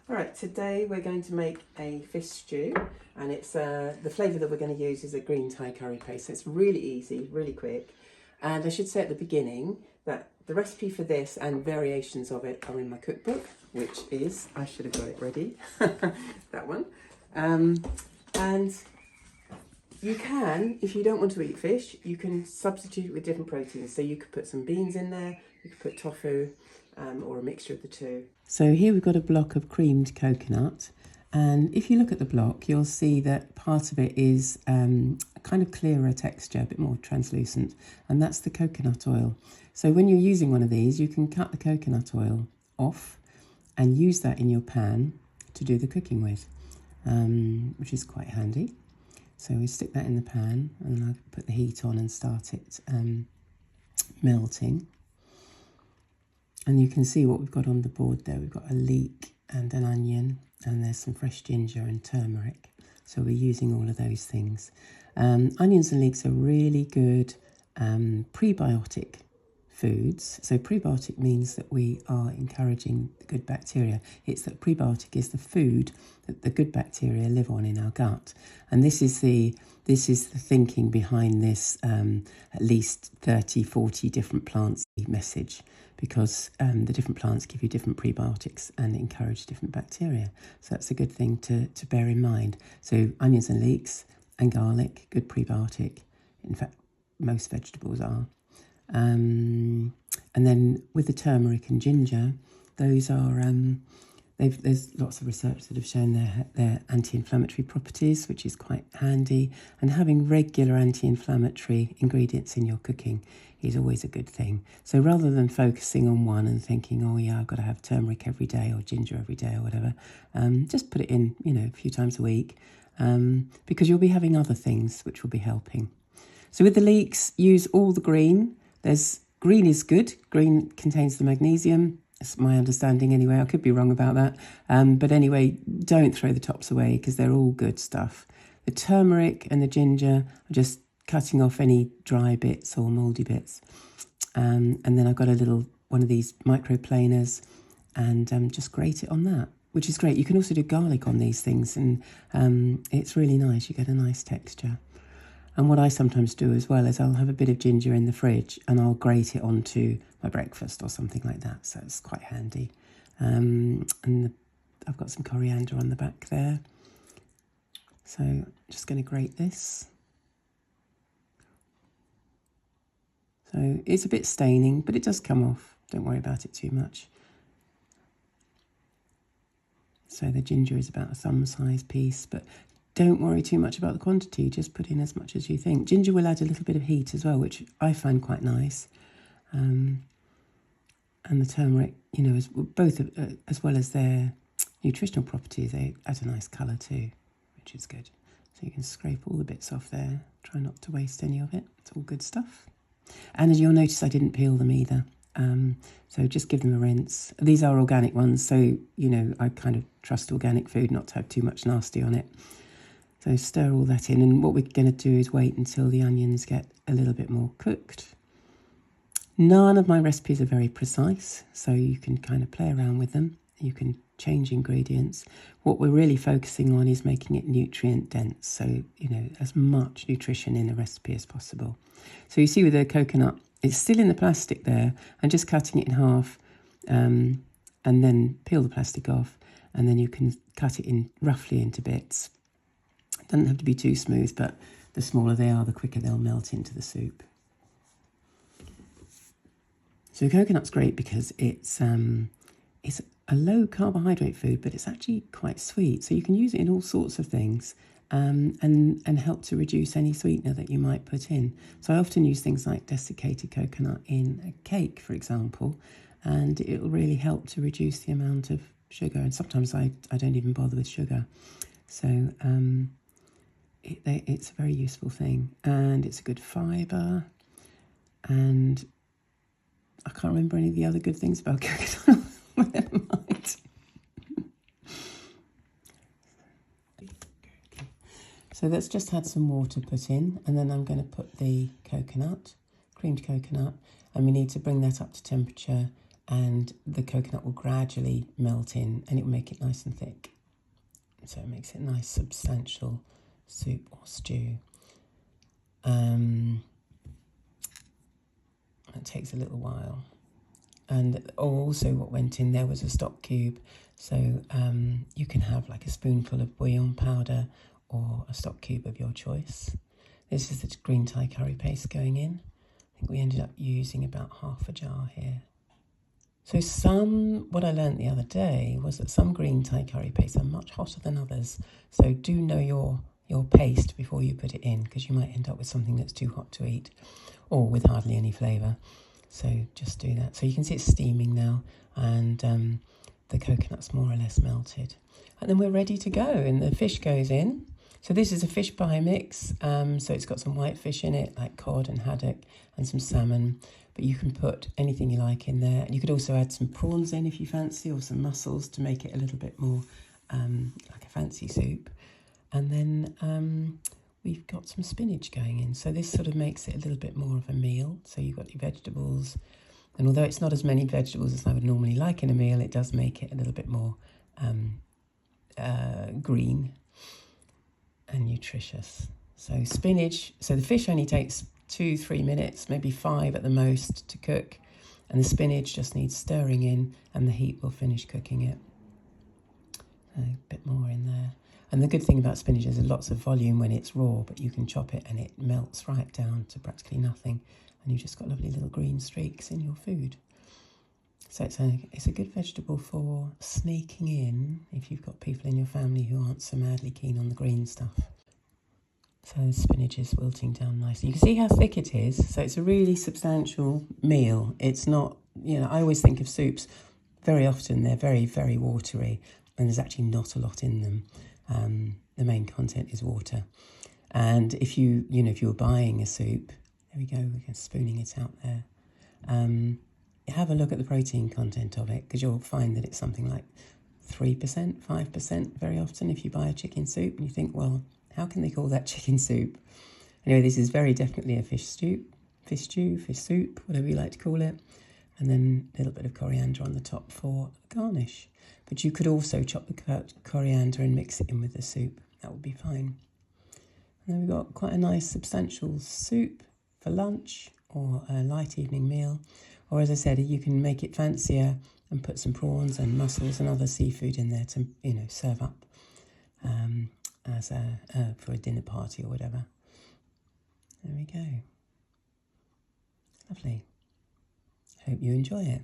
Alright, today we're going to make a fish stew, and it's the flavour that we're going to use is a green Thai curry paste. So it's really easy, really quick. And I should say at the beginning that the recipe for this and variations of it are in my cookbook, which is, I should have got it ready, that one. And you can, if you don't want to eat fish, you can substitute it with different proteins. So you could put some beans in there, you could put tofu, or a mixture of the two. So here we've got a block of creamed coconut, and if you look at the block you'll see that part of it is a kind of clearer texture, a bit more translucent, and that's the coconut oil. So when you're using one of these, you can cut the coconut oil off and use that in your pan to do the cooking with, which is quite handy. So we stick that in the pan and then I put the heat on and start it melting. And you can see what we've got on the board there. We've got a leek and an onion, and there's some fresh ginger and turmeric. So we're using all of those things. Onions and leeks are really good prebiotic foods. So prebiotic means that we are encouraging the good bacteria. It's that prebiotic is the food that the good bacteria live on in our gut. And this is the thinking behind this at least 30, 40 different plants message, because the different plants give you different prebiotics and encourage different bacteria. So that's a good thing to bear in mind. So onions and leeks and garlic, good prebiotic. In fact, most vegetables are. And then with the turmeric and ginger, those are there's lots of research that have shown their anti-inflammatory properties, which is quite handy. And having regular anti-inflammatory ingredients in your cooking is always a good thing. So rather than focusing on one and thinking, oh yeah, I've got to have turmeric every day or ginger every day or whatever, just put it in, a few times a week, because you'll be having other things which will be helping. So with the leeks, use all the green. Green is good. Green contains the magnesium. That's my understanding anyway. I could be wrong about that. But anyway, don't throw the tops away because they're all good stuff. The turmeric and the ginger are just cutting off any dry bits or mouldy bits. And then I've got one of these microplaners, and just grate it on that, which is great. You can also do garlic on these things, and it's really nice. You get a nice texture. And what I sometimes do as well is I'll have a bit of ginger in the fridge and I'll grate it onto my breakfast or something like that. So it's quite handy. And I've got some coriander on the back there. So I'm just going to grate this. So it's a bit staining, but it does come off. Don't worry about it too much. So the ginger is about a thumb-sized piece, but don't worry too much about the quantity, just put in as much as you think. Ginger will add a little bit of heat as well, which I find quite nice. And the turmeric, is both as well as their nutritional properties, they add a nice colour too, which is good. So you can scrape all the bits off there. Try not to waste any of it. It's all good stuff. And as you'll notice, I didn't peel them either. So just give them a rinse. These are organic ones, so, I kind of trust organic food not to have too much nasty on it. So stir all that in, and what we're going to do is wait until the onions get a little bit more cooked. None of my recipes are very precise, so you can kind of play around with them. You can change ingredients. What we're really focusing on is making it nutrient dense, so, as much nutrition in a recipe as possible. So you see with the coconut, it's still in the plastic there, and just cutting it in half, and then peel the plastic off, and then you can cut it in roughly into bits. Doesn't have to be too smooth, but the smaller they are, the quicker they'll melt into the soup. So coconut's great because it's a low carbohydrate food, but it's actually quite sweet. So you can use it in all sorts of things, and help to reduce any sweetener that you might put in. So I often use things like desiccated coconut in a cake, for example, and it will really help to reduce the amount of sugar. And sometimes I don't even bother with sugar. So it's a very useful thing, and it's a good fibre, and I can't remember any of the other good things about coconut. Never mind. So let's just had some water put in, and then I'm going to put the creamed coconut, and we need to bring that up to temperature and the coconut will gradually melt in and it will make it nice and thick. So it makes it a nice substantial soup or stew. It takes a little while. And also what went in there was a stock cube. So you can have like a spoonful of bouillon powder or a stock cube of your choice. This is the green Thai curry paste going in. I think we ended up using about half a jar here. So what I learned the other day was that some green Thai curry pastes are much hotter than others. So do know your paste before you put it in, because you might end up with something that's too hot to eat or with hardly any flavour. So just do that. So you can see it's steaming now, and the coconut's more or less melted. And then we're ready to go, and the fish goes in. So this is a fish pie mix. So it's got some white fish in it, like cod and haddock, and some salmon. But you can put anything you like in there. You could also add some prawns in if you fancy, or some mussels to make it a little bit more like a fancy soup. And then we've got some spinach going in. So this sort of makes it a little bit more of a meal. So you've got your vegetables. And although it's not as many vegetables as I would normally like in a meal, it does make it a little bit more green and nutritious. So spinach, so the fish only takes 2-3 minutes, maybe 5 at the most to cook. And the spinach just needs stirring in and the heat will finish cooking it. So a bit more in there. And the good thing about spinach is there's lots of volume when it's raw, but you can chop it and it melts right down to practically nothing. And you've just got lovely little green streaks in your food. So it's a good vegetable for sneaking in if you've got people in your family who aren't so madly keen on the green stuff. So the spinach is wilting down nicely. You can see how thick it is. So it's a really substantial meal. It's not, I always think of soups, very often they're very, very watery, and there's actually not a lot in them. The main content is water. And if you were buying a soup, there we go, we're spooning it out there. Have a look at the protein content of it, because you'll find that it's something like 3%, 5% very often if you buy a chicken soup and you think, well, how can they call that chicken soup? Anyway, this is very definitely a fish stew, fish soup, whatever you like to call it. And then a little bit of coriander on the top for garnish. But you could also chop the coriander and mix it in with the soup. That would be fine. And then we've got quite a nice substantial soup for lunch or a light evening meal. Or as I said, you can make it fancier and put some prawns and mussels and other seafood in there to, serve up as for a dinner party or whatever. There we go. Lovely. Hope you enjoy it.